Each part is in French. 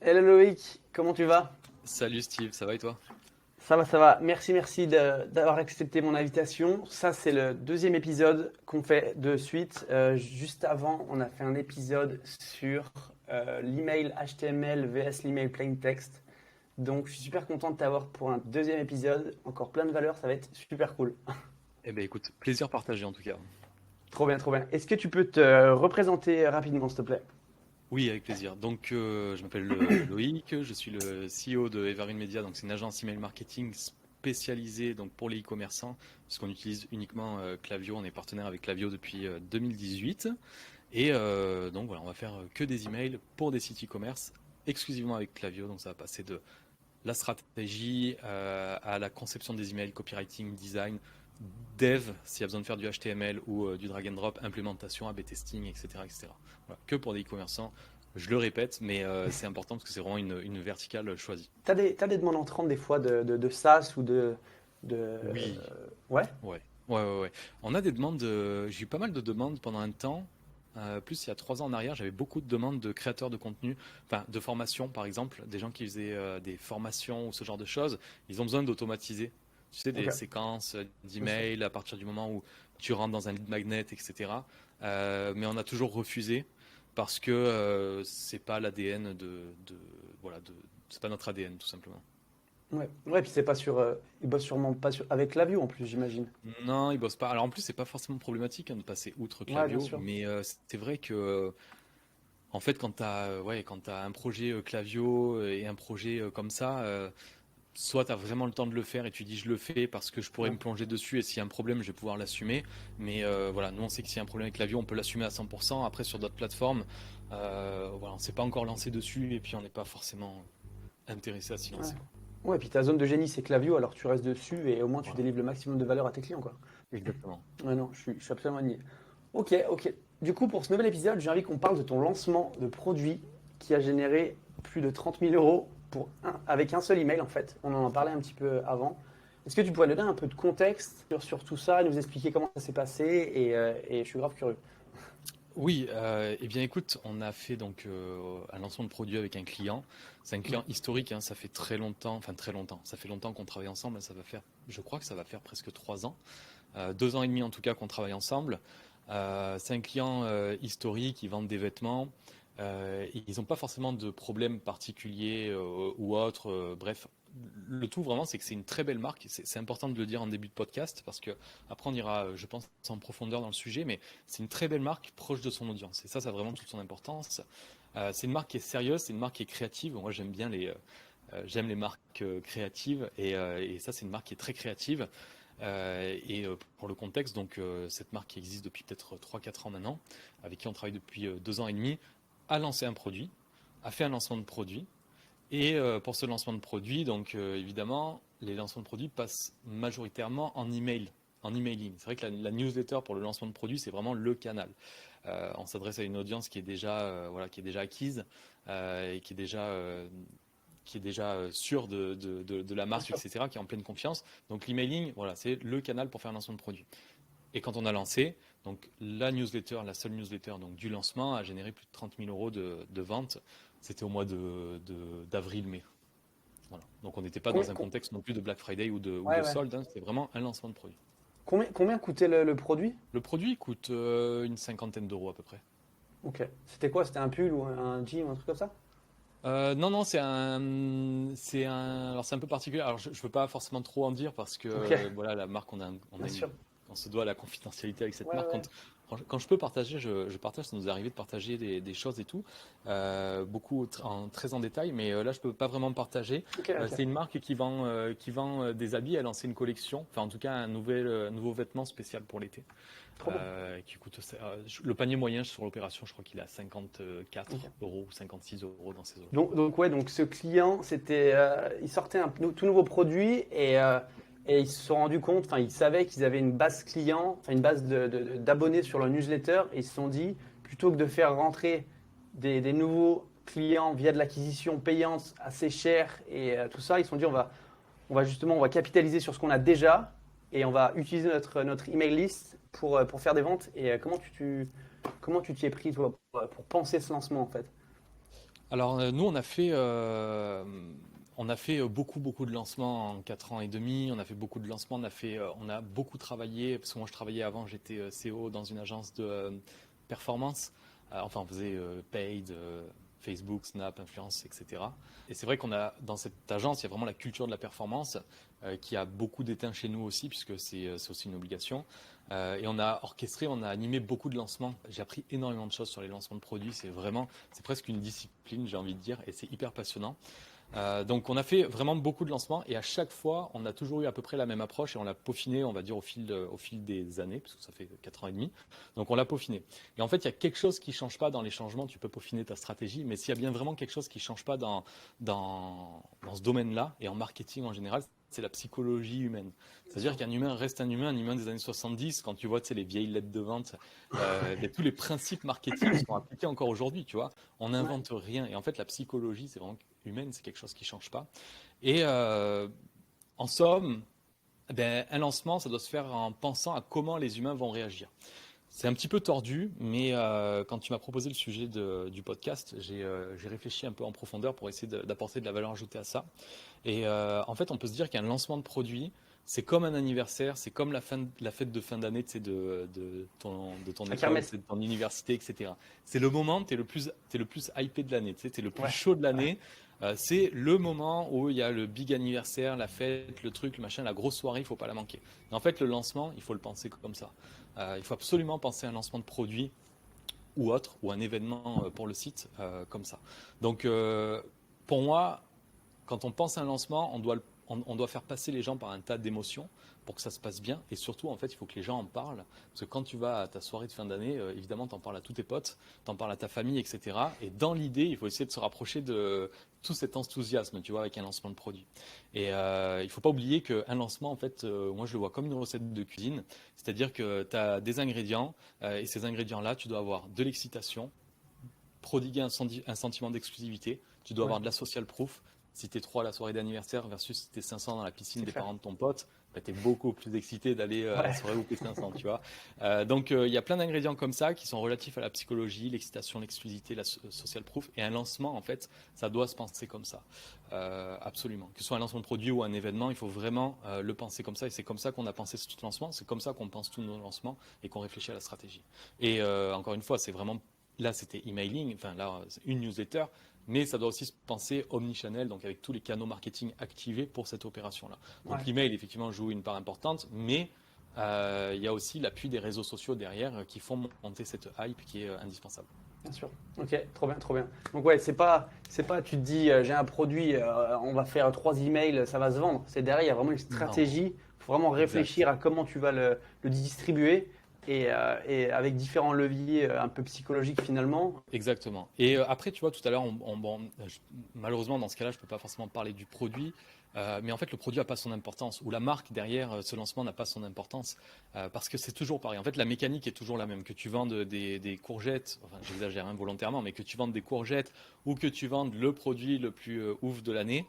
Hello Loïc, comment tu vas? Salut Steve, ça va et toi? Ça va, ça va. Merci d'avoir accepté mon invitation. Ça, c'est le deuxième épisode qu'on fait de suite. Juste avant, on a fait un épisode sur l'email HTML vs l'email plain text. Donc, je suis super content de t'avoir pour un deuxième épisode. Encore plein de valeurs, ça va être super cool. Eh ben écoute, plaisir partagé en tout cas. Trop bien, trop bien. Est-ce que tu peux te représenter rapidement, s'il te plaît? Oui, avec plaisir. Donc je m'appelle Loïc, je suis le CEO de Evergreen Media, donc c'est une agence email marketing spécialisée donc pour les e-commerçants, puisqu'on utilise uniquement Klaviyo, on est partenaire avec Klaviyo depuis 2018. Et donc voilà, on va faire que des emails pour des sites e-commerce exclusivement avec Klaviyo, donc ça va passer de la stratégie, à la conception des emails, copywriting, design, dev, s'il y a besoin de faire du HTML ou du drag and drop, implémentation, A/B testing, etc. etc. Voilà, que pour des e-commerçants. Je le répète, mais c'est important parce que c'est vraiment une verticale choisie. T'as des demandes entrantes des fois de SaaS ou de... Oui, Ouais? ouais, ouais. On a des demandes, j'ai eu pas mal de demandes pendant un temps. Plus il y a 3 ans en arrière, j'avais beaucoup de demandes de créateurs de contenu, enfin de formation par exemple, des gens qui faisaient des formations ou ce genre de choses. Ils ont besoin d'automatiser, tu sais, Ok, des séquences bien sûr. d'emails à partir du moment où tu rentres dans un lead magnet, etc. Mais on a toujours refusé parce que c'est pas l'ADN voilà, c'est pas notre ADN tout simplement. Ouais, ouais, puis c'est pas sur, il bosse sûrement pas sur, avec Klaviyo en plus, j'imagine. Non, ils bossent pas. Alors en plus, c'est pas forcément problématique de passer outre Ouais, bien Klaviyo, sûr. mais c'est vrai que en fait, quand t'as un projet Klaviyo et un projet comme ça, soit tu as vraiment le temps de le faire et tu dis je le fais parce que je pourrais Ouais, me plonger dessus et s'il y a un problème, je vais pouvoir l'assumer. Mais voilà, nous on sait que s'il y a un problème avec Klaviyo, on peut l'assumer à 100%. Après, sur d'autres plateformes, voilà, on s'est pas encore lancé dessus et puis on n'est pas forcément intéressé à s'y ouais. lancer, quoi. Ouais, puis ta zone de génie, c'est Klaviyo, alors tu restes dessus et au moins tu Voilà, délivres le maximum de valeur à tes clients, quoi. exactement. Ouais, non, je suis absolument aligné. Ok, ok. Du coup, pour ce nouvel épisode, j'ai envie qu'on parle de ton lancement de produit qui a généré plus de 30 000 € avec un seul email, en fait. On en parlait un petit peu avant. Est-ce que tu pourrais nous donner un peu de contexte sur tout ça et nous expliquer comment ça s'est passé et je suis grave curieux. Oui, eh bien écoute, on a fait donc un lancement de produit avec un client. C'est un Ouais. client historique, hein, ça fait très longtemps, enfin très longtemps. Ça fait longtemps qu'on travaille ensemble. Ça va faire, je crois que ça va faire presque 3 ans, 2 ans et demi en tout cas qu'on travaille ensemble. C'est un client historique, ils vendent des vêtements. Ils n'ont pas forcément de problème particulier ou autre. Bref, le tout vraiment, c'est que c'est une très belle marque. C'est important de le dire en début de podcast parce que après on ira, je pense, en profondeur dans le sujet, mais c'est une très belle marque proche de son audience. Et ça a vraiment toute son importance. C'est une marque qui est sérieuse, c'est une marque qui est créative. Moi, j'aime les marques créatives et ça, c'est une marque qui est très créative. Pour le contexte, donc cette marque qui existe depuis peut-être 3 4 ans maintenant, avec qui on travaille depuis 2 ans et demi, a lancé un produit, a fait un lancement de produit. Et pour ce lancement de produit, donc évidemment, les lancements de produits passent majoritairement en email, en emailing. C'est vrai que la newsletter pour le lancement de produit, c'est vraiment le canal. On s'adresse à une audience qui est déjà, voilà, qui est déjà acquise et qui est déjà sûre de la Bien marque, sûr. etc., qui est en pleine confiance. Donc l'emailing, voilà, c'est le canal pour faire un lancement de produit. Et quand on a lancé, donc la newsletter, la seule newsletter donc, du lancement a généré plus de 30 000 € de ventes. C'était au mois d'avril-mai. Voilà. Donc on n'était pas Combien, dans un contexte non plus de Black Friday ou ouais, de ouais. solde, hein, c'était vraiment un lancement de produit. Combien coûtait le produit? Le produit coûte une cinquantaine d'euros à peu près. Ok. C'était quoi? C'était un pull ou un jean ou un truc comme ça? Non, non, alors c'est un peu particulier. Alors je ne veux pas forcément trop en dire parce que Ok, voilà, la marque, bien sûr. on se doit à la confidentialité avec cette Ouais, marque. ouais. Quand je peux partager, je partage. Ça nous est arrivé de partager des choses et tout, beaucoup très en détail, mais là je peux pas vraiment partager. Ok, ok. C'est une marque qui vend des habits. Elle a lancé une collection, enfin en tout cas un nouveau vêtement spécial pour l'été Trop bien. qui coûte. Le panier moyen sur l'opération, je crois qu'il est à Ok. 54 € ou 56 € dans ces eaux. Donc ce client, il sortait un tout nouveau produit et ils se sont rendus compte, enfin ils savaient qu'ils avaient une base client, enfin une base d'abonnés sur leur newsletter et ils se sont dit, plutôt que de faire rentrer des nouveaux clients via de l'acquisition payante assez chère et tout ça, ils se sont dit on va capitaliser sur ce qu'on a déjà et on va utiliser notre email list pour faire des ventes. Et comment tu t'y es pris toi pour penser ce lancement en fait? Alors, nous, on a fait beaucoup de lancements en 4 ans et demi. On a fait beaucoup de lancements. On a beaucoup travaillé, parce que moi, je travaillais avant, j'étais CO dans une agence de performance. Enfin, on faisait paid, Facebook, Snap, Influence, etc. Et c'est vrai dans cette agence, il y a vraiment la culture de la performance qui a beaucoup d'éteint chez nous aussi, puisque c'est aussi une obligation. Et on a orchestré, on a animé beaucoup de lancements. J'ai appris énormément de choses sur les lancements de produits. C'est presque une discipline, j'ai envie de dire, et c'est hyper passionnant. Donc on a fait vraiment beaucoup de lancements et à chaque fois on a toujours eu à peu près la même approche et on l'a peaufiné, on va dire au fil des années, parce que ça fait 4 ans et demi. Donc on l'a peaufiné. Et en fait il y a quelque chose qui ne change pas dans les changements, tu peux peaufiner ta stratégie, mais s'il y a bien vraiment quelque chose qui ne change pas dans ce domaine-là et en marketing en général, c'est la psychologie humaine. C'est-à-dire qu'un humain reste un humain des années 70, quand tu vois les vieilles lettres de vente, tous les principes marketing sont appliqués encore aujourd'hui, tu vois. On Ouais. n'invente rien. Et en fait, la psychologie, c'est vraiment humaine, c'est quelque chose qui ne change pas. Et en somme, un lancement, ça doit se faire en pensant à comment les humains vont réagir. C'est un petit peu tordu, mais quand tu m'as proposé le sujet du podcast, j'ai réfléchi un peu en profondeur pour essayer d'apporter de la valeur ajoutée à ça. Et en fait, on peut se dire qu'un lancement de produit, c'est comme un anniversaire, c'est comme la fête de fin d'année, tu sais, de ton La école, kermesse. de ton université, etc. C'est le moment où tu es t'es le plus hypé de l'année, tu sais, tu es le plus Ouais. chaud de l'année. C'est le moment où il y a le big anniversaire, la fête, le truc, le machin, la grosse soirée, il ne faut pas la manquer. Et en fait, le lancement, il faut le penser comme ça. Il faut absolument penser à un lancement de produit ou autre, ou un événement pour le site comme ça. Donc, pour moi, quand on pense à un lancement, on doit faire passer les gens par un tas d'émotions pour que ça se passe bien. Et surtout, en fait, il faut que les gens en parlent. Parce que quand tu vas à ta soirée de fin d'année, évidemment, tu en parles à tous tes potes, tu en parles à ta famille, etc. Et dans l'idée, il faut essayer de se rapprocher de tout cet enthousiasme, tu vois, avec un lancement de produit. Et il ne faut pas oublier qu'un lancement, en fait, moi, je le vois comme une recette de cuisine. C'est-à-dire que tu as des ingrédients, et ces ingrédients-là, tu dois avoir de l'excitation, prodiguer un sentiment d'exclusivité. Tu dois Ouais. avoir de la social proof. Si tu es 3 à la soirée d'anniversaire versus si tu es 500 dans la piscine C'est des clair. parents de ton pote, bah, tu es beaucoup plus excité d'aller à la Ouais. soirée où tu es 500, tu vois. Donc, il y a plein d'ingrédients comme ça qui sont relatifs à la psychologie, l'excitation, l'exclusivité, la social proof. Et un lancement, en fait, ça doit se penser comme ça. Absolument. Que ce soit un lancement de produit ou un événement, il faut vraiment le penser comme ça. Et c'est comme ça qu'on a pensé tout lancement. C'est comme ça qu'on pense tous nos lancements et qu'on réfléchit à la stratégie. Et encore une fois, c'est vraiment là, c'était emailing, enfin là, c'est une newsletter, mais ça doit aussi se penser omnichannel, donc avec tous les canaux marketing activés pour cette opération-là. Donc Ouais. l'email, effectivement, joue une part importante, mais il y a aussi l'appui des réseaux sociaux derrière qui font monter cette hype qui est indispensable. Bien sûr. Ok, trop bien, trop bien. Donc ouais, c'est pas, tu te dis, j'ai un produit, on va faire 3 emails, ça va se vendre. C'est derrière, il y a vraiment une Non, stratégie. Il faut vraiment exact. réfléchir à comment tu vas le distribuer et avec différents leviers un peu psychologiques finalement. Exactement. Et après, tu vois, tout à l'heure, malheureusement, dans ce cas-là, je ne peux pas forcément parler du produit, mais en fait, le produit n'a pas son importance, ou la marque derrière ce lancement n'a pas son importance, parce que c'est toujours pareil. En fait, la mécanique est toujours la même. Que tu vendes des courgettes, enfin, j'exagère volontairement, mais que tu vendes des courgettes ou que tu vendes le produit le plus ouf de l'année,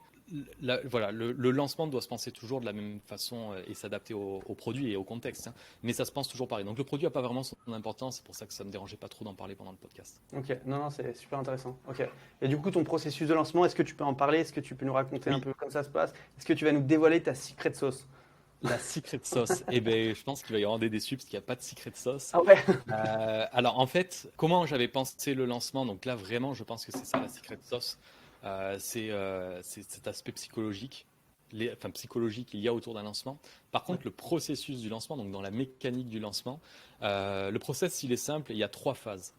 voilà, le lancement doit se penser toujours de la même façon et s'adapter au produit et au contexte, hein. Mais ça se pense toujours pareil. Donc le produit n'a pas vraiment son importance, c'est pour ça que ça ne me dérangeait pas trop d'en parler pendant le podcast. Ok, non, non, c'est super intéressant. Ok. Et du coup, ton processus de lancement, est-ce que tu peux en parler? Est-ce que tu peux nous raconter un Oui, peu comment ça se passe? Est-ce que tu vas nous dévoiler ta secret sauce? la secret sauce. Eh ben, je pense qu'il va y avoir des déçus parce qu'il n'y a pas de secret sauce. Ah ouais. Alors en fait, comment j'avais pensé le lancement, donc là vraiment, je pense que c'est ça la secret sauce. C'est cet aspect psychologique, enfin psychologique qu'il y a autour d'un lancement. Par Ouais. contre, le processus du lancement, donc dans la mécanique du lancement, le process il est simple, il y a 3 phases.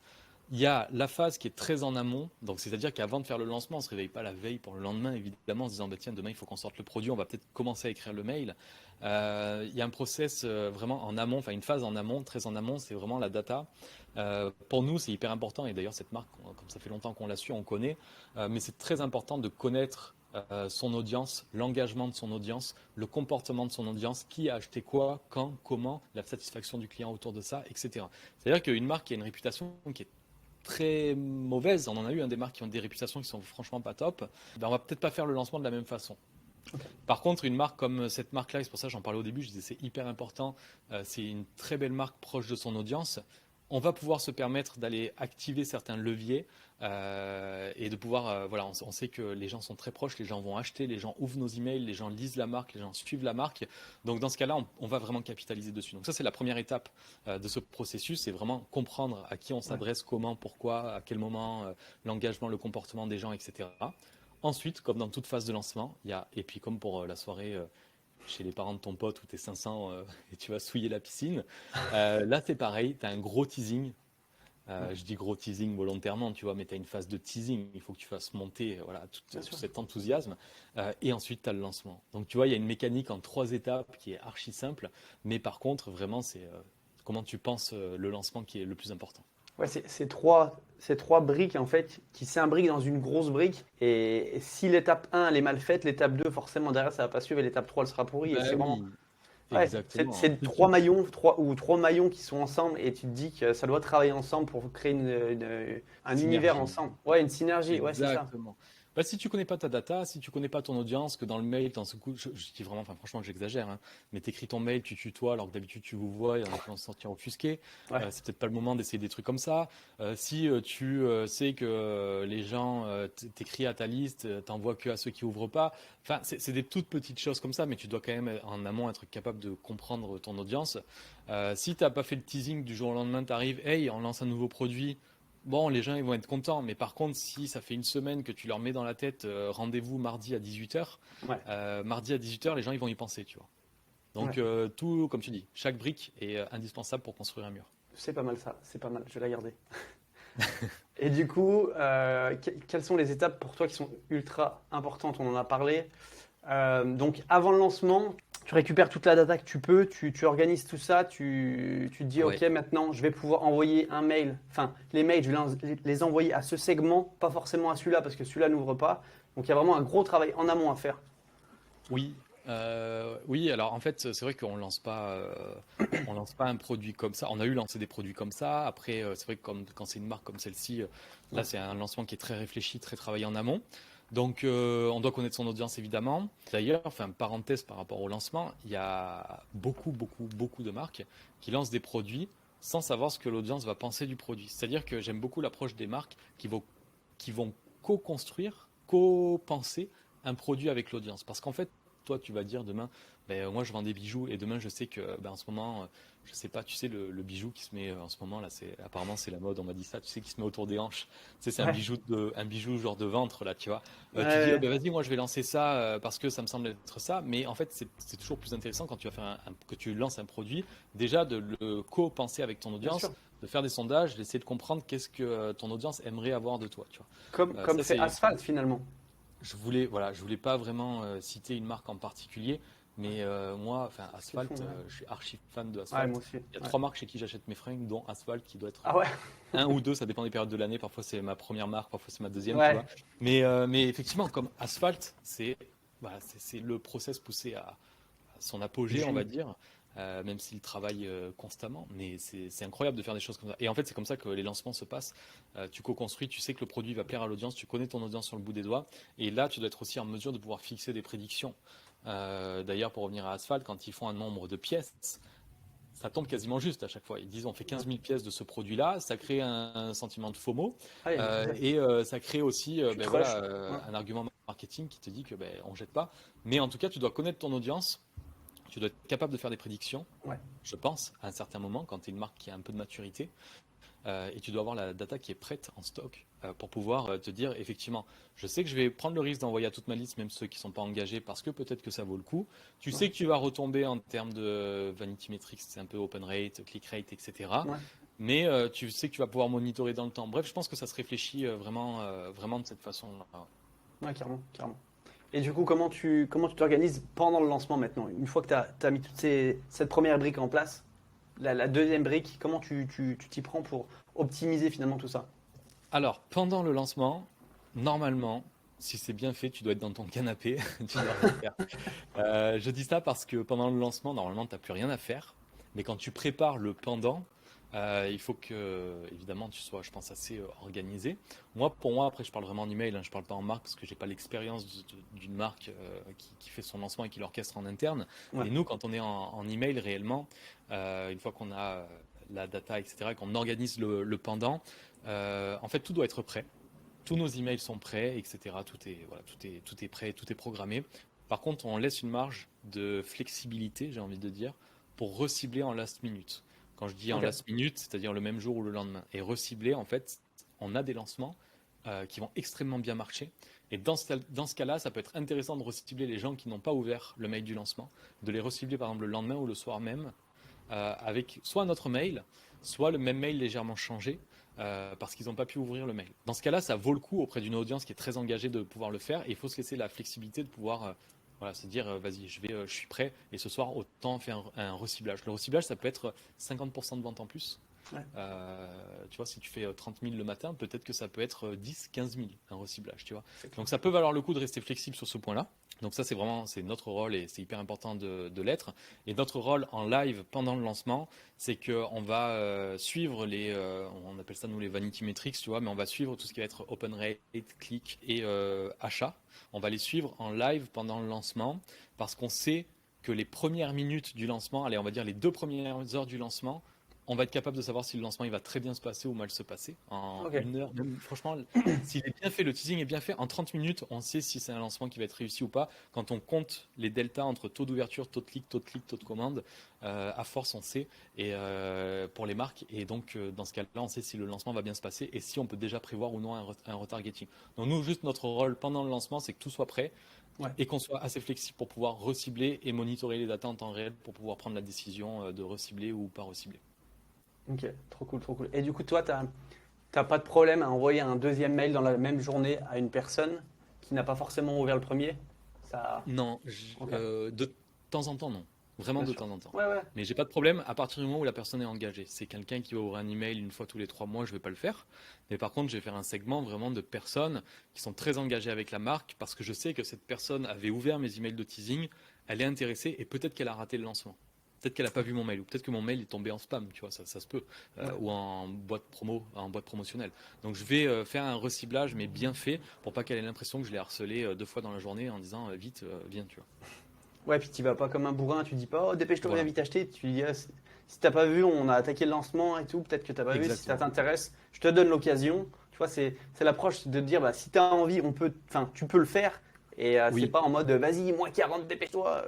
Il y a la phase qui est très en amont, donc c'est-à-dire qu'avant de faire le lancement, on ne se réveille pas la veille pour le lendemain, évidemment, en se disant bah, tiens, demain il faut qu'on sorte le produit, on va peut-être commencer à écrire le mail. Il y a un process vraiment en amont, enfin une phase en amont, très en amont, c'est vraiment la data. Pour nous, c'est hyper important, et d'ailleurs cette marque, comme ça fait longtemps qu'on l'a su, on connaît, mais c'est très important de connaître son audience, l'engagement de son audience, le comportement de son audience, qui a acheté quoi, quand, comment, la satisfaction du client autour de ça, etc. C'est-à-dire qu'une marque qui a une réputation qui est très mauvaise, on en a eu des marques qui ont des réputations qui sont franchement pas top, ben on va peut-être pas faire le lancement de la même façon. Par contre, une marque comme cette marque-là, et c'est pour ça que j'en parlais au début, je disais c'est hyper important, c'est une très belle marque proche de son audience. on va pouvoir se permettre d'aller activer certains leviers et de pouvoir, voilà, on sait que les gens sont très proches, les gens vont acheter, les gens ouvrent nos emails, les gens lisent la marque, les gens suivent la marque. Donc dans ce cas-là, on va vraiment capitaliser dessus. Donc ça, c'est la première étape de ce processus, c'est vraiment comprendre à qui on Ouais. s'adresse, comment, pourquoi, à quel moment, l'engagement, le comportement des gens, etc. Ensuite, comme dans toute phase de lancement, et puis comme pour la soirée chez les parents de ton pote où tu es 500 et tu vas souiller la piscine. Là, c'est pareil, tu as un gros teasing. Ouais, Je dis gros teasing volontairement, tu vois, mais tu as une phase de teasing. Il faut que tu fasses monter voilà, bien tout sûr. cet enthousiasme. Et ensuite, tu as le lancement. Donc, tu vois, il y a une mécanique en 3 étapes qui est archi simple. Mais par contre, vraiment, c'est comment tu penses le lancement qui est le plus important. Ouais, c'est trois briques en fait qui s'imbriquent dans une grosse brique. Et si l'étape un elle est mal faite, l'étape 2 forcément derrière ça va pas suivre et l'étape 3 elle sera pourrie. Et Ben c'est vraiment. oui, Ouais, exactement. c'est trois maillons, trois maillons qui sont ensemble et tu te dis que ça doit travailler ensemble pour créer un univers Synergie. ensemble. Ouais, une synergie, ouais, c'est ça. Exactement. Bah, si tu connais pas ta data, si tu connais pas ton audience, que dans le mail, dans ce coup, je dis vraiment, enfin franchement, j'exagère, hein, mais t'écris ton mail, tu tutoies, alors que d'habitude tu vous vois, il y en a qui vont se sentir offusqués. Ouais, C'est peut-être pas le moment d'essayer des trucs comme ça. Si tu sais que les gens t'écris à ta liste, t'envoies que à ceux qui ouvrent pas. Enfin, c'est des toutes petites choses comme ça, mais tu dois quand même en amont être capable de comprendre ton audience. Si t'as pas fait le teasing du jour au lendemain, t'arrives, hey, on lance un nouveau produit. Bon, les gens ils vont être contents, mais par contre, si ça fait une semaine que tu leur mets dans la tête rendez-vous mardi à 18h, ouais, mardi à 18h, les gens ils vont y penser, tu vois. ouais. Donc tout, comme tu dis, chaque brique est indispensable pour construire un mur. C'est pas mal ça, c'est pas mal, je vais la garder. Et du coup, quelles sont les étapes pour toi qui sont ultra importantes? On en a parlé. Donc avant le lancement, tu récupères toute la data que tu peux, tu organises tout ça, tu te dis ok Ouais. maintenant je vais pouvoir envoyer un mail, enfin les mails je vais les envoyer à ce segment, pas forcément à celui-là parce que celui-là n'ouvre pas. Donc il y a vraiment un gros travail en amont à faire. Oui, oui. Alors en fait, c'est vrai qu'on on lance pas un produit comme ça. On a eu lancé des produits comme ça. Après, c'est vrai que quand c'est une marque comme celle-ci, là Ouais, c'est un lancement qui est très réfléchi, très travaillé en amont. Donc on doit connaître son audience évidemment. D'ailleurs, enfin parenthèse par rapport au lancement, il y a beaucoup de marques qui lancent des produits sans savoir ce que l'audience va penser du produit. C'est-à-dire que j'aime beaucoup l'approche des marques qui vont co-construire, co-penser un produit avec l'audience. Parce qu'en fait, toi, tu vas dire demain, ben, moi je vends des bijoux et demain je sais que ben, en ce moment, je sais pas, tu sais, le bijou qui se met en ce moment là, apparemment c'est la mode, on m'a dit ça, tu sais, qui se met autour des hanches. Tu sais, c'est ouais, un bijou genre de ventre là, tu vois. Tu dis, oh, ouais, ben, vas-y, moi je vais lancer ça parce que ça me semble être ça. Mais en fait, c'est toujours plus intéressant quand tu vas faire que tu lances un produit, déjà de le co-penser avec ton bien sûr. audience, de faire des sondages, d'essayer de comprendre qu'est-ce que ton audience aimerait avoir de toi, tu vois. Comme Ça, fait c'est Asphalt finalement. voilà, je voulais pas vraiment citer une marque en particulier, mais moi, enfin, Ce qu'ils font, Asphalt, ouais. je suis archi fan de Ouais, moi Asphalt. aussi. Il y a Ouais. 3 marques chez qui j'achète mes fringues, dont Asphalt, qui doit être Ah ouais, un ou deux, ça dépend des périodes de l'année. Parfois, c'est ma première marque, parfois, c'est ma deuxième, tu vois. ouais, Mais effectivement, comme Asphalt, voilà, c'est le process poussé à son du apogée, on va génie. dire, même s'il travaille constamment. Mais c'est incroyable de faire des choses comme ça. Et en fait, c'est comme ça que les lancements se passent. Tu co-construis, tu sais que le produit va plaire à l'audience, tu connais ton audience sur le bout des doigts. Et là, tu dois être aussi en mesure de pouvoir fixer des prédictions. D'ailleurs, pour revenir à Asphalt, quand ils font un nombre de pièces, ça tombe quasiment juste à chaque fois. Ils disent on fait 15 000 pièces de ce produit-là, ça crée un sentiment de FOMO Ah, il y a et ça crée aussi tu ben te voilà, rushes. Ouais. un argument marketing qui te dit que ben, on jette pas. Mais en tout cas, tu dois connaître ton audience, tu dois être capable de faire des prédictions, Ouais. je pense, à un certain moment, quand tu es une marque qui a un peu de maturité, et tu dois avoir la data qui est prête en stock pour pouvoir te dire, effectivement, je sais que je vais prendre le risque d'envoyer à toute ma liste, même ceux qui ne sont pas engagés, parce que peut-être que ça vaut le coup. Tu Ouais. sais que tu vas retomber en termes de vanity metrics, c'est un peu open rate, click rate, etc. Ouais. Mais tu sais que tu vas pouvoir monitorer dans le temps. Bref, je pense que ça se réfléchit vraiment de cette façon-là. Ouais, carrément, carrément. Et du coup, comment tu t'organises pendant le lancement maintenant? Une fois que tu as mis cette première brique en place, la deuxième brique, comment tu t'y prends pour optimiser finalement tout ça? Alors, pendant le lancement, normalement, si c'est bien fait, tu dois être dans ton canapé, tu dois rien faire. Je dis ça parce que pendant le lancement, normalement, tu n'as plus rien à faire. Mais quand tu prépares le pendant, il faut que, évidemment, tu sois, je pense, assez organisé. Pour moi, après, je parle vraiment en email, hein, je parle pas en marque parce que j'ai pas l'expérience d'une marque qui fait son lancement et qui l'orchestre en interne. Ouais, Mais nous, quand on est en email réellement, une fois qu'on a la data, etc., et qu'on organise le pendant, en fait, tout doit être prêt. Tous nos emails sont prêts, etc. Tout est prêt, tout est programmé. Par contre, on laisse une marge de flexibilité, j'ai envie de dire, pour recibler en last minute. Quand je dis en Ok. last minute, c'est-à-dire le même jour ou le lendemain. Et recibler, en fait, on a des lancements qui vont extrêmement bien marcher. Et dans ce cas-là, ça peut être intéressant de recibler les gens qui n'ont pas ouvert le mail du lancement, de les recibler par exemple le lendemain ou le soir même, avec soit notre mail, soit le même mail légèrement changé, parce qu'ils n'ont pas pu ouvrir le mail. Dans ce cas-là, ça vaut le coup auprès d'une audience qui est très engagée de pouvoir le faire, et il faut se laisser la flexibilité de pouvoir voilà, se dire vas-y, je suis prêt, et ce soir, autant faire un reciblage. Le reciblage, ça peut être 50% de vente en plus. Ouais. Tu vois, si tu fais 30 000 le matin, peut-être que ça peut être 10, 15 000 un reciblage, tu vois. C'est clair. Donc ça peut valoir le coup de rester flexible sur ce point-là. Donc ça, c'est notre rôle et c'est hyper important de l'être. Et notre rôle en live pendant le lancement, c'est qu'on va suivre on appelle ça nous les vanity metrics, tu vois, mais on va suivre tout ce qui va être open rate, click et achat. On va les suivre en live pendant le lancement parce qu'on sait que les premières minutes du lancement, allez, on va dire les 2 premières heures du lancement, on va être capable de savoir si le lancement il va très bien se passer ou mal se passer en Ok. 1 heure. Même, franchement, s'il est bien fait, le teasing est bien fait, en 30 minutes, on sait si c'est un lancement qui va être réussi ou pas. Quand on compte les deltas entre taux d'ouverture, taux de clic, taux de commande, à force on sait, et pour les marques. Et donc dans ce cas-là, on sait si le lancement va bien se passer et si on peut déjà prévoir ou non un retargeting. Donc nous, juste notre rôle pendant le lancement, c'est que tout soit prêt. Ouais. Et qu'on soit assez flexible pour pouvoir recibler et monitorer les datas en temps réel pour pouvoir prendre la décision de recibler ou pas recibler. Ok, trop cool, trop cool. Et du coup, toi, t'as pas de problème à envoyer un deuxième mail dans la même journée à une personne qui n'a pas forcément ouvert le premier? Ça. Non, Ok, de temps en temps, non. Vraiment bien de sûr. temps en temps. Ouais, ouais. Mais j'ai pas de problème à partir du moment où la personne est engagée. C'est quelqu'un qui va ouvrir un email une fois tous les 3 mois, je vais pas le faire. Mais par contre, je vais faire un segment vraiment de personnes qui sont très engagées avec la marque parce que je sais que cette personne avait ouvert mes emails de teasing, elle est intéressée et peut-être qu'elle a raté le lancement. Peut-être qu'elle n'a pas vu mon mail ou peut-être que mon mail est tombé en spam, tu vois, ça se peut, Ouais. ou en boîte promotionnelle. Donc je vais faire un reciblage mais bien fait pour pas qu'elle ait l'impression que je l'ai harcelé 2 fois dans la journée en disant vite, viens, tu vois. Ouais, puis tu vas pas comme un bourrin, tu dis pas, oh, dépêche-toi, viens Voilà, vite acheter. Tu dis, ah, si t'as pas vu, on a attaqué le lancement et tout, peut-être que t'as pas vu. Si ça exactement. t'intéresse, je te donne l'occasion. Tu vois, c'est l'approche de te dire, bah, si t'as envie, enfin, tu peux le faire. Et c'est Oui, pas en mode, vas-y, moins 40, dépêche-toi.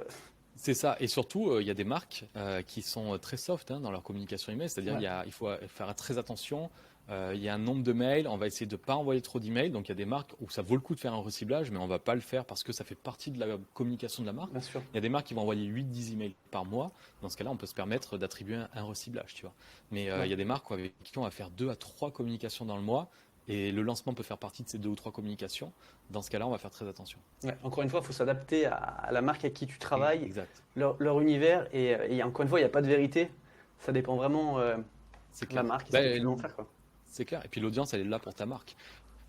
c'est ça. Et surtout, il y a des marques qui sont très soft dans leur communication email, c'est-à-dire Ouais, il faut faire très attention. Il y a un nombre de mails, on va essayer de ne pas envoyer trop d'emails. Donc il y a des marques où ça vaut le coup de faire un reciblage, mais on ne va pas le faire parce que ça fait partie de la communication de la marque. bien sûr. Il y a des marques qui vont envoyer 8-10 emails par mois. Dans ce cas-là, on peut se permettre d'attribuer un reciblage, tu vois. Mais Ouais. il y a des marques avec qui on va faire 2 à 3 communications dans le mois. Et le lancement peut faire partie de ces 2 ou 3 communications. Dans ce cas-là, on va faire très attention. Ouais. Encore une fois, il faut s'adapter à la marque avec qui tu travailles, Exact. leur univers. Et encore une fois, il n'y a pas de vérité. Ça dépend vraiment C'est de la clair. marque et ce que tu veux en Ben, faire, quoi. c'est clair. Et puis l'audience, elle est là pour ta marque.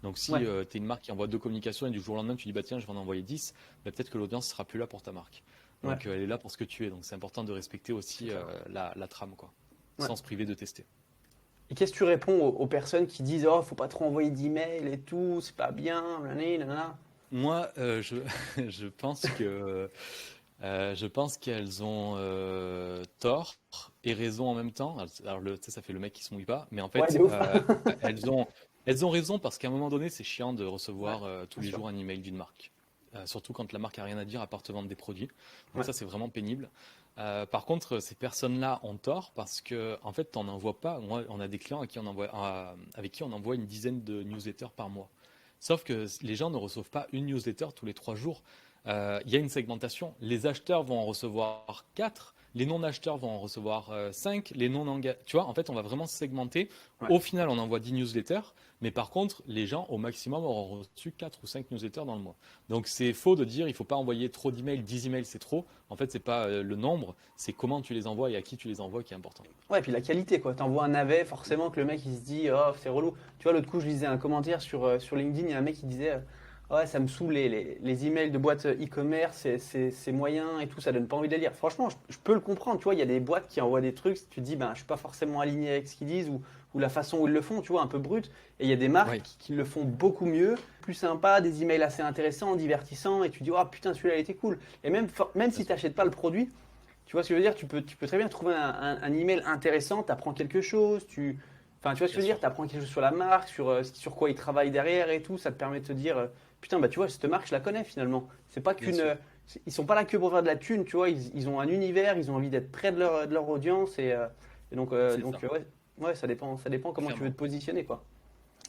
Donc si Ouais, tu es une marque qui envoie 2 communications et du jour au lendemain, tu dis, bah tiens, je vais en envoyer 10, bah, peut-être que l'audience sera plus là pour ta marque. ouais, Donc elle est là pour ce que tu es. Donc c'est important de respecter c'est aussi clair. la trame, quoi, Ouais. sans se priver de tester. Et qu'est-ce que tu réponds aux personnes qui disent oh, faut pas trop envoyer d'emails et tout, c'est pas bien, nanani, nanana. Moi, je pense je pense qu'elles ont tort et raison en même temps. Alors, tu sais, ça fait le mec qui se mouille pas, mais en Ouais, de fait, ouf. elles ont raison parce qu'à un moment donné, c'est chiant de Ouais, recevoir tous bien les sûr. jours un email d'une marque. Surtout quand la marque a rien à dire à part te vendre des produits. Donc Ouais, ça, c'est vraiment pénible. Par contre, ces personnes-là ont tort parce que, en fait, t'en envoies pas. Moi, on a des clients avec qui on envoie une dizaine de newsletters par mois. Sauf que les gens ne reçoivent pas une newsletter tous les 3 jours. Il y a une segmentation. Les acheteurs vont en recevoir 4, les non-acheteurs vont en recevoir 5, les non-engagés. Tu vois, en fait, on va vraiment segmenter. ouais. Au final, on envoie 10 newsletters, mais par contre, les gens, au maximum, auront reçu 4 ou 5 newsletters dans le mois. Donc, c'est faux de dire il ne faut pas envoyer trop d'emails, 10 emails, c'est trop. En fait, c'est pas le nombre, c'est comment tu les envoies et à qui tu les envoies qui est important. Ouais, et puis la qualité, quoi. T'envoies un navet, forcément que le mec il se dit oh, c'est relou. Tu vois, l'autre coup, je lisais un commentaire sur LinkedIn, il y a un mec qui disait ouais, ça me saoule les emails de boîtes e-commerce, c'est moyen et tout, ça donne pas envie de les lire. Franchement, je peux le comprendre, tu vois, il y a des boîtes qui envoient des trucs, tu te dis ben, je suis pas forcément aligné avec ce qu'ils disent ou la façon où ils le font, tu vois, un peu brut. Et il y a des marques Oui, qui le font beaucoup mieux, plus sympa, des emails assez intéressants, divertissants, et tu dis oh putain, celui-là il était cool. Et même si bien tu sûr. n'achètes pas le produit, Tu vois ce que je veux dire? Tu peux très bien trouver un email intéressant, tu apprends quelque chose, enfin, tu vois ce que Bien je veux dire? sûr, Tu apprends quelque chose sur la marque, sur quoi ils travaillent derrière et tout. Ça te permet de te dire, putain, bah tu vois, cette marque, je la connais finalement. C'est pas bien qu'une. sûr, Ils sont pas là que pour faire de la thune, tu vois. Ils ont un univers, ils ont envie d'être près de leur audience et c'est ça, ouais, ouais, ça dépend comment tu veux clairement, te positionner, quoi.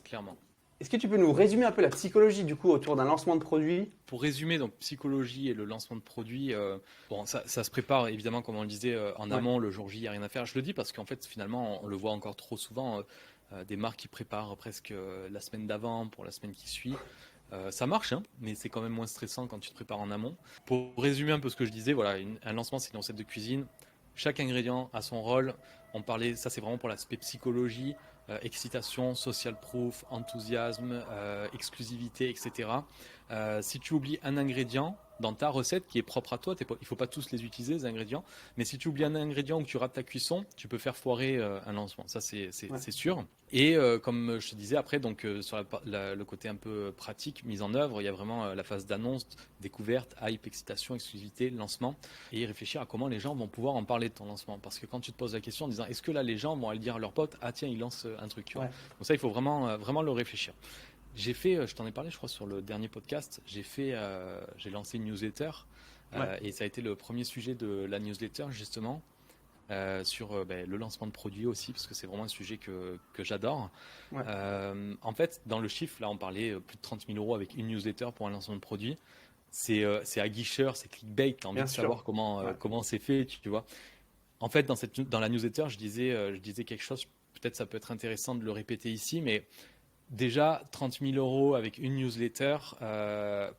clairement. Est-ce que tu peux nous résumer un peu la psychologie du coup autour d'un lancement de produit? Pour résumer, donc psychologie et le lancement de produit, bon, ça se prépare évidemment, comme on le disait, en Ouais, amont, le jour J, il n'y a rien à faire. Je le dis parce qu'en fait, finalement, on le voit encore trop souvent, des marques qui préparent presque la semaine d'avant pour la semaine qui suit. Ça marche, hein, mais c'est quand même moins stressant quand tu te prépares en amont. Pour résumer un peu ce que je disais, voilà, un lancement, c'est une recette de cuisine. Chaque ingrédient a son rôle. On parlait, ça c'est vraiment pour l'aspect psychologie, excitation, social proof, enthousiasme, exclusivité, etc. Si tu oublies un ingrédient dans ta recette qui est propre à toi, il ne faut pas tous les utiliser, les ingrédients, mais si tu oublies un ingrédient ou que tu rates ta cuisson, tu peux faire foirer un lancement. Ça, ouais, c'est sûr. Et comme je te disais, après, donc, sur le côté un peu pratique, mise en œuvre, il y a vraiment la phase d'annonce, découverte, hype, excitation, exclusivité, lancement, et réfléchir à comment les gens vont pouvoir en parler de ton lancement. Parce que quand tu te poses la question en disant, est-ce que là, les gens vont aller dire à leurs potes, ah tiens, ils lancent un truc, tu vois. ouais, Donc ça, il faut vraiment, vraiment le réfléchir. J'ai fait, je t'en ai parlé, je crois, sur le dernier podcast. J'ai lancé une newsletter ouais, et ça a été le premier sujet de la newsletter justement sur ben, le lancement de produits aussi parce que c'est vraiment un sujet que j'adore. ouais. En fait, dans le chiffre, là, on parlait plus de 30 000 euros avec une newsletter pour un lancement de produit. C'est aguicheur, c'est clickbait. T'as envie Bien de sûr. savoir comment Ouais, comment c'est fait, tu vois. En fait, dans la newsletter, je disais quelque chose. Peut-être ça peut être intéressant de le répéter ici, mais déjà, 30 000 euros avec une newsletter,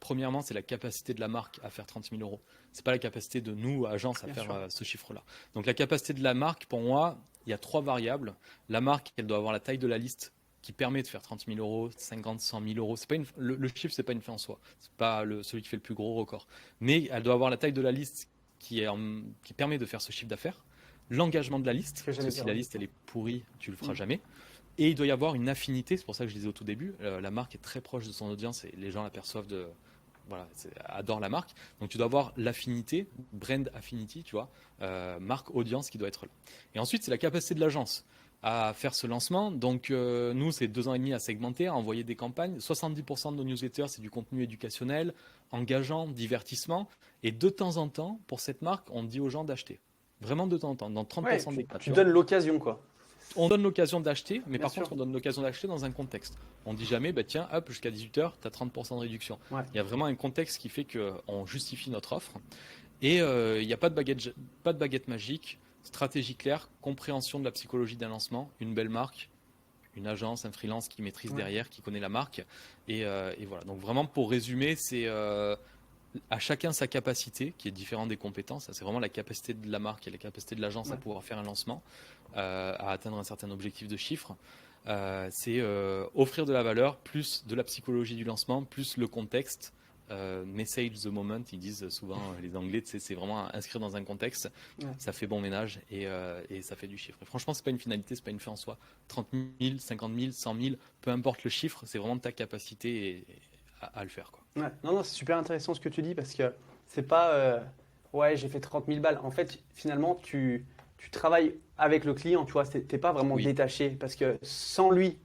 premièrement, c'est la capacité de la marque à faire 30 000 euros. C'est pas la capacité de nous, agence, à bien faire sûr. ce chiffre-là. Donc la capacité de la marque, pour moi, il y a trois variables. La marque, elle doit avoir la taille de la liste qui permet de faire 30 000 euros, 50, 100 000 euros. C'est pas le chiffre, c'est pas une fin en soi. C'est pas celui qui fait le plus gros record. Mais elle doit avoir la taille de la liste qui permet de faire ce chiffre d'affaires. L'engagement de la Ce liste, que parce j'allais que si dire, la ouais. liste elle est pourrie, tu le feras Mm. jamais. Et il doit y avoir une affinité, c'est pour ça que je disais au tout début, la marque est très proche de son audience et les gens l'aperçoivent voilà, adorent la marque. Donc tu dois avoir l'affinité, brand affinity, tu vois, marque audience qui doit être là. Et ensuite, c'est la capacité de l'agence à faire ce lancement. Donc nous, c'est 2 ans et demi à segmenter, à envoyer des campagnes. 70% de nos newsletters, c'est du contenu éducationnel, engageant, divertissement. Et de temps en temps, pour cette marque, on dit aux gens d'acheter. Vraiment de temps en temps, dans Ouais, 30% des cas, tu tu vois. donnes l'occasion, quoi. On donne l'occasion d'acheter, mais Bien par sûr. contre, on donne l'occasion d'acheter dans un contexte. On dit jamais, bah tiens, hop, jusqu'à 18h, tu as 30% de réduction. Ouais, Il y a vraiment un contexte qui fait qu'on justifie notre offre. Et il n'y a pas de baguette magique, stratégie claire, compréhension de la psychologie d'un lancement, une belle marque, une agence, un freelance qui maîtrise ouais, derrière, qui connaît la marque. Et voilà. Donc vraiment, pour résumer, c'est à chacun sa capacité, qui est différente des compétences. C'est vraiment la capacité de la marque et la capacité de l'agence à ouais, pouvoir faire un lancement, à atteindre un certain objectif de chiffre. C'est offrir de la valeur, plus de la psychologie du lancement, plus le contexte. Message the moment, ils disent souvent les Anglais, c'est vraiment inscrire dans un contexte, ouais. ça fait bon ménage et ça fait du chiffre. Et franchement, c'est pas une finalité, c'est pas une fin en soi. 30 000, 50 000, 100 000, peu importe le chiffre, c'est vraiment ta capacité à le faire, quoi. Ouais. Non, non, c'est super intéressant ce que tu dis parce que c'est pas ouais, j'ai fait 30 000 balles. En fait, finalement, tu travailles avec le client, tu vois, t'es pas vraiment Oui, détaché parce que sans lui, tu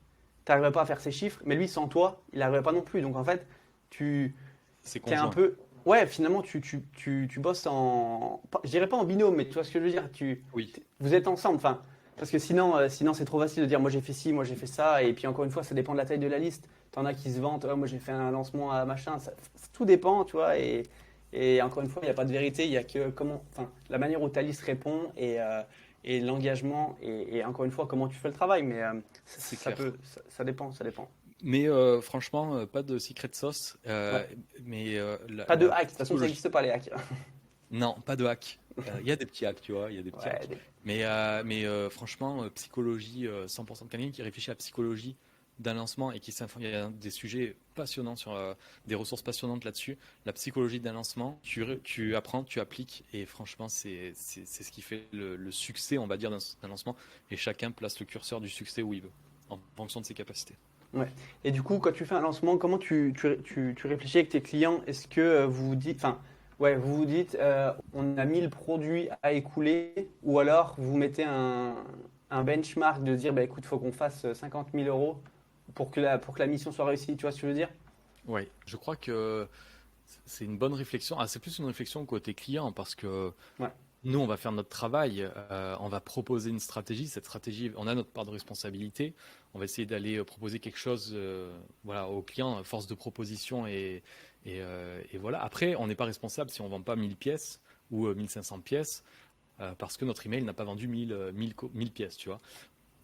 n'arriverais pas à faire ses chiffres, mais lui, sans toi, il n'arriverait pas non plus. Donc en fait, tu c'est es un conjoint. peu. Ouais, finalement, tu bosses je dirais pas en binôme, mais tu vois ce que je veux dire. Oui, Vous êtes ensemble, enfin. Parce que sinon c'est trop facile de dire moi j'ai fait ci, moi j'ai fait ça, et puis encore une fois, ça dépend de la taille de la liste. T'en as qui se vantent, ouais, moi j'ai fait un lancement à machin, tout dépend, tu vois, et encore une fois, il n'y a pas de vérité, il y a que enfin, la manière où ta liste répond et l'engagement, et encore une fois, comment tu fais le travail, mais c'est clair. ça dépend, ça dépend. Mais franchement, pas de secret sauce. Ouais. Mais Pas de la hack, de toute façon, ça psychologie. n'existe pas les hacks. Non, pas de hack. Il y a des petits hacks, tu vois, il y a des petits Ouais, hacks. Mais franchement, psychologie, 100% de quelqu'un qui réfléchit à la psychologie d'un lancement et qui s'informe, il y a des sujets passionnants sur des ressources passionnantes là-dessus. La psychologie d'un lancement, tu apprends, tu appliques et franchement, c'est ce qui fait le succès, on va dire, d'un lancement. Et chacun place le curseur du succès où il veut, en fonction de ses capacités. ouais. Et du coup, quand tu fais un lancement, comment tu réfléchis avec tes clients? Est-ce que vous vous dites, enfin, Ouais, vous vous dites, on a 1000 produits à écouler, ou alors vous mettez un benchmark de dire, bah écoute, il faut qu'on fasse 50 000 euros pour que la mission soit réussie, tu vois ce que je veux dire? Ouais, je crois que c'est une bonne réflexion. Ah, c'est plus une réflexion côté client parce que Ouais, nous, on va faire notre travail, on va proposer une stratégie. Cette stratégie, on a notre part de responsabilité. On va essayer d'aller proposer quelque chose, voilà, au client, force de proposition et voilà. Après, on n'est pas responsable si on vend pas 1000 pièces ou 1500 pièces parce que notre email n'a pas vendu 1000 pièces, tu vois.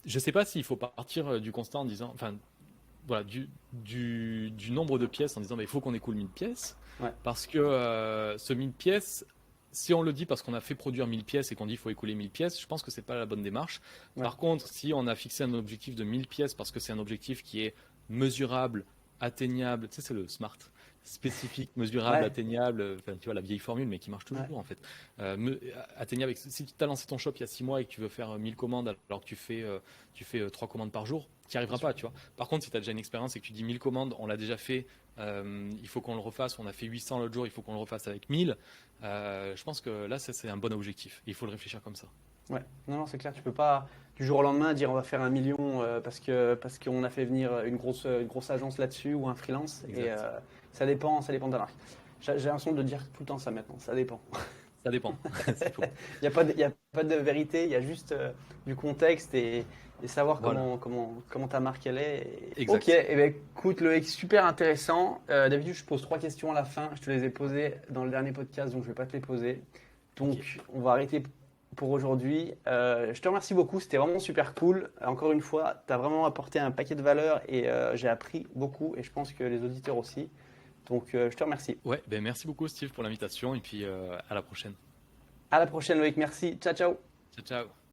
Je sais pas s'il faut partir du constat en disant, enfin, voilà, du nombre de pièces en disant bah, il faut qu'on écoule 1000 pièces ouais, parce que ce 1000 pièces, si on le dit parce qu'on a fait produire 1000 pièces et qu'on dit il faut écouler 1000 pièces, je pense que c'est pas la bonne démarche. ouais, Par contre, si on a fixé un objectif de 1000 pièces parce que c'est un objectif qui est mesurable, atteignable, tu sais, c'est le SMART. Spécifique, mesurable, ouais, atteignable, enfin, tu vois la vieille formule, mais qui marche ouais, toujours en fait. Atteignable, si tu as lancé ton shop il y a 6 mois et que tu veux faire 1000 commandes alors que tu fais 3 commandes par jour, tu n'y bien arriveras sûr. pas, tu vois. Par contre, si tu as déjà une expérience et que tu dis 1000 commandes, on l'a déjà fait, il faut qu'on le refasse, on a fait 800 l'autre jour, il faut qu'on le refasse avec 1000, je pense que là, ça, c'est un bon objectif. Il faut le réfléchir comme ça. Ouais, non, non, c'est clair, tu peux pas du jour au lendemain dire on va faire 1 million parce qu'on a fait venir une grosse agence là-dessus ou un freelance et Exact. ça dépend de la marque. J'ai l'impression de dire tout le temps ça maintenant, ça dépend. Ça dépend, c'est faux. Il y a pas de vérité, il y a juste du contexte et savoir Voilà, comment ta marque elle est. Ok, exact. et ben écoute Loïc, super intéressant. D'habitude je pose 3 questions à la fin, je te les ai posées dans le dernier podcast donc je vais pas te les poser. Ok. Donc on va arrêter pour aujourd'hui. Je te remercie beaucoup, c'était vraiment super cool. Encore une fois, tu as vraiment apporté un paquet de valeur et j'ai appris beaucoup et je pense que les auditeurs aussi. Donc je te remercie. Ouais, ben merci beaucoup Steve pour l'invitation et puis à la prochaine. À la prochaine Loïc, merci. Ciao ciao. Ciao, ciao.